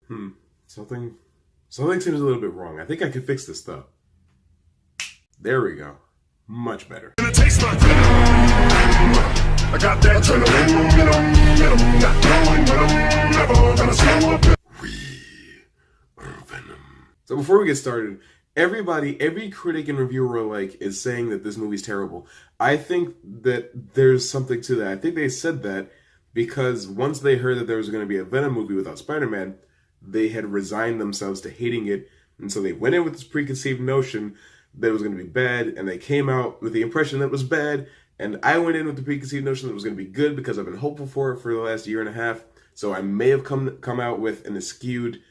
Hmm. Something seems a little bit wrong. I think I can fix this though. There we go. Much better. And it tastes like venom. I got that adrenaline, venom, not knowing when I'm never gonna slow up. We are Venom. So before we get started, every critic and reviewer alike is saying that this movie's terrible. I think that there's something to that. I think they said that because once they heard that there was going to be a Venom movie without Spider-Man, they had resigned themselves to hating it, and so they went in with this preconceived notion that it was going to be bad, and they came out with the impression that it was bad, and I went in with the preconceived notion that it was going to be good because I've been hopeful for it for the last year and a half, so I may have come out with an skewed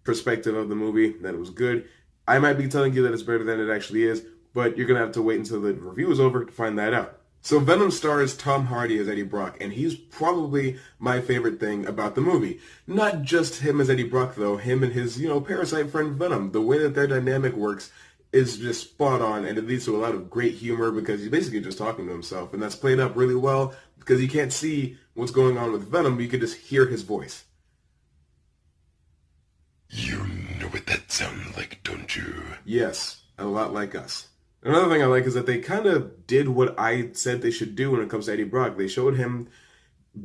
perspective of the movie, that it was good. I might be telling you that it's better than it actually is, but you're going to have to wait until the review is over to find that out. So Venom stars Tom Hardy as Eddie Brock, and he's probably my favorite thing about the movie. Not just him as Eddie Brock, though. Him and his, parasite friend Venom. The way that their dynamic works is just spot on, and it leads to a lot of great humor because he's basically just talking to himself, and that's played up really well because you can't see what's going on with Venom, but you can just hear his voice. You know what that sounds like, don't you? Yes, a lot like us. Another thing I like is that they kind of did what I said they should do when it comes to Eddie Brock. They showed him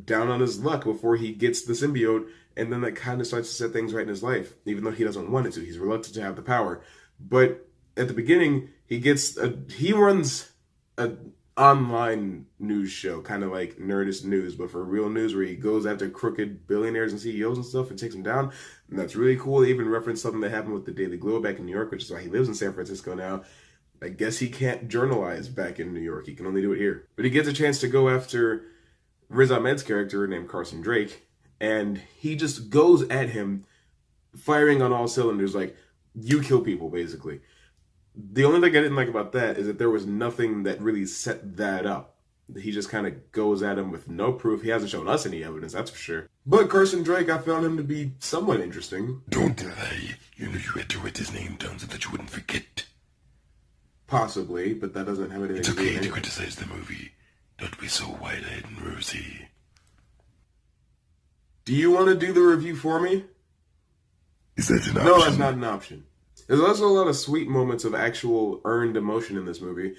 down on his luck before he gets the symbiote, and then that kind of starts to set things right in his life, even though he doesn't want it to. He's reluctant to have the power. But at the beginning, he runs an online news show, kind of like Nerdist News, but for real news, where he goes after crooked billionaires and CEOs and stuff and takes them down. And that's really cool. They even referenced something that happened with the Daily Globe back in New York, which is why he lives in San Francisco now. I guess he can't journalize back in New York. He can only do it here. But he gets a chance to go after Riz Ahmed's character named Carson Drake, and he just goes at him, firing on all cylinders, like, you kill people, basically. The only thing I didn't like about that is that there was nothing that really set that up. He just kind of goes at him with no proof. He hasn't shown us any evidence, that's for sure. But Carson Drake, I found him to be somewhat interesting. Don't lie. You know you had to write his name down so that you wouldn't forget. Possibly, but that doesn't have anything It's to do with okay to it. criticize the movie. Don't be so wide-eyed and rosy. Do you want to do the review for me? Is that an option? No, that's not an option. There's also a lot of sweet moments of actual earned emotion in this movie,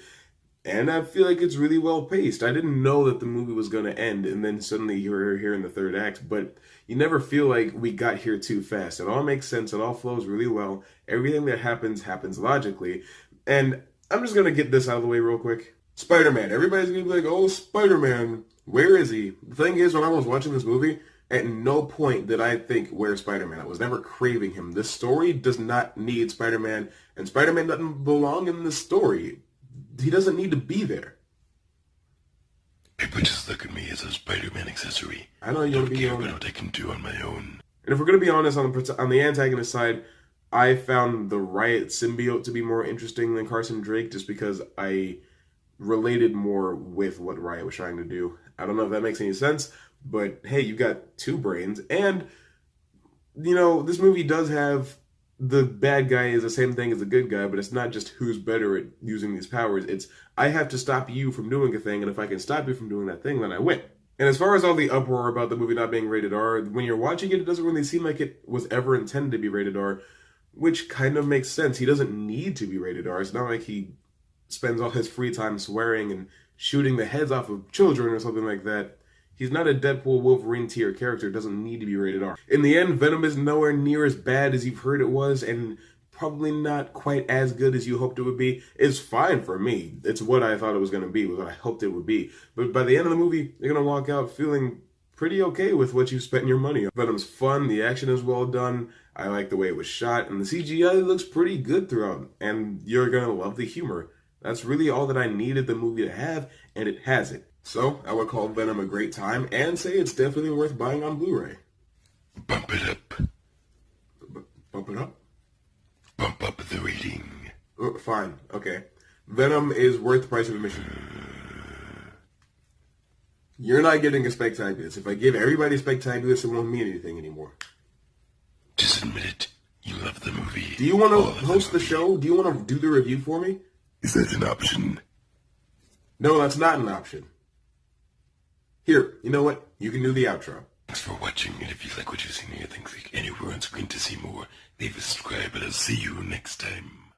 and I feel like it's really well paced. I didn't know that the movie was going to end, and then suddenly you're here in the third act, but you never feel like we got here too fast. It all makes sense. It all flows really well. Everything that happens logically, and I'm just going to get this out of the way real quick. Spider-Man. Everybody's going to be like, oh, Spider-Man, where is he? The thing is, when I was watching this movie, at no point did I think, where's Spider-Man? I was never craving him. This story does not need Spider-Man, and Spider-Man doesn't belong in this story. He doesn't need to be there. People just look at me as a Spider-Man accessory. I know you don't want to be care on about what I can do on my own. And if we're going to be honest, on the antagonist side, I found the Riot symbiote to be more interesting than Carson Drake just because I related more with what Riot was trying to do. I don't know if that makes any sense, but hey, you got two brains. And, this movie does have the bad guy is the same thing as the good guy, but it's not just who's better at using these powers. It's, I have to stop you from doing a thing, and if I can stop you from doing that thing, then I win. And as far as all the uproar about the movie not being rated R, when you're watching it, it doesn't really seem like it was ever intended to be rated R, which kind of makes sense. He doesn't need to be rated R. It's not like he spends all his free time swearing and shooting the heads off of children or something like that. He's not a Deadpool Wolverine tier character. It doesn't need to be rated R. In the end, Venom is nowhere near as bad as you've heard it was, and probably not quite as good as you hoped it would be. It's fine for me. It's what I thought it was going to be, what I hoped it would be. But by the end of the movie, you're going to walk out feeling pretty okay with what you spent your money on. Venom's fun, the action is well done, I like the way it was shot, and the CGI looks pretty good throughout, and you're going to love the humor. That's really all that I needed the movie to have, and it has it. So, I would call Venom a great time, and say it's definitely worth buying on Blu-ray. Bump it up. Bump it up? Bump up the rating. Fine, okay. Venom is worth the price of admission. You're not getting a Spectaculous. If I give everybody Spectaculous, it won't mean anything anymore. Just admit it. You love the movie. Do you want to host the show? Do you want to do the review for me? Is that an option? No, that's not an option. Here, you know what? You can do the outro. Thanks for watching, and if you like what you've seen here, click anywhere on screen to see more. Leave a subscribe, and I'll see you next time.